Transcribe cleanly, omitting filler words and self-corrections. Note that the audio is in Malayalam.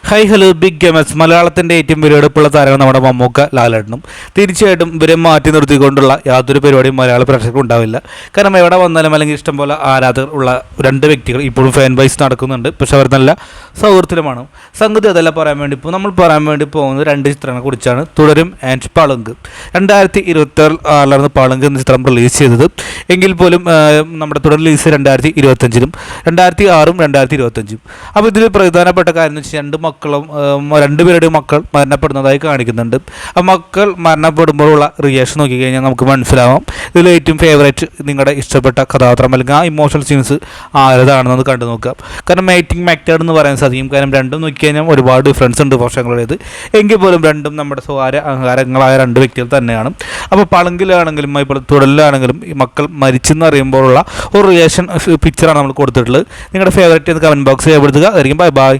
Hi hello big gamers. മലയാളത്തിൻ്റെ ഏറ്റവും വിലപിടിപ്പുള്ള താരങ്ങൾ നമ്മുടെ മമ്മൂക്ക, ലാലേട്ടനും. തീർച്ചയായിട്ടും ഇവരെ മാറ്റി നിർത്തിക്കൊണ്ടുള്ള യാതൊരു പരിപാടിയും മലയാള പ്രേക്ഷകർക്ക് ഉണ്ടാവില്ല. കാരണം എവിടെ വന്നാലും അല്ലെങ്കിൽ ഇഷ്ടം പോലെ ആരാധകർ ഉള്ള രണ്ട് വ്യക്തികൾ ഇപ്പോഴും ഫാൻ ബൈസ് നടക്കുന്നുണ്ട്. പക്ഷെ അവർ നല്ല സൗഹൃദത്തിലുമാണ്. സംഗതി അതല്ല പറയാൻ വേണ്ടി ഇപ്പോൾ നമ്മൾ പറയാൻ വേണ്ടി പോകുന്നത് രണ്ട് ചിത്രങ്ങളെ കുറിച്ചാണ്. തുടരും ആൻഡ് പളുങ്ക്. 2026 പളുങ്ക് എന്ന ചിത്രം റിലീസ് ചെയ്തത്. എങ്കിൽ പോലും നമ്മുടെ തുടർ റിലീസ് 2025 2006 2025. അപ്പോൾ ഇതിൽ പ്രധാനപ്പെട്ട കാര്യം എന്ന് വെച്ചാൽ രണ്ടുപേരുടെയും മക്കൾ മരണപ്പെടുന്നതായി കാണിക്കുന്നുണ്ട്. ആ മക്കൾ മരണപ്പെടുമ്പോഴുള്ള റിയാക്ഷൻ നോക്കിക്കഴിഞ്ഞാൽ നമുക്ക് മനസ്സിലാവാം ഇതിൽ ഏറ്റവും ഫേവറേറ്റ് നിങ്ങളുടെ ഇഷ്ടപ്പെട്ട കഥാപാത്രം അല്ലെങ്കിൽ ആ ഇമോഷണൽ സീൻസ് ആരതാണെന്നത് കണ്ടു നോക്കാം. കാരണം മേറ്റിംഗ് മെത്തേഡ് എന്ന് പറയാൻ സാധിക്കും. കാരണം രണ്ടും നോക്കിക്കഴിഞ്ഞാൽ ഒരുപാട് ഡിഫറൻസ് ഉണ്ട് വർഷങ്ങളുടേത്. എങ്കിൽ പോലും രണ്ടും നമ്മുടെ സ്വകാര്യ അഹങ്കാരങ്ങളായ രണ്ട് വ്യക്തികൾ തന്നെയാണ്. അപ്പോൾ പളുങ്കിലാണെങ്കിലും ഇപ്പോൾ തുടലിലാണെങ്കിലും ഈ മക്കൾ മരിച്ചെന്ന് അറിയുമ്പോഴുള്ള ഒരു റിയാക്ഷൻ പിക്ചറാണ് നമ്മൾ കൊടുത്തിട്ടുള്ളത്. നിങ്ങളുടെ ഫേവറേറ്റ് എന്ന് കമൻറ്റ് ബോക്സിൽ രേഖപ്പെടുത്തുക. ആയിരിക്കും. Bye bye.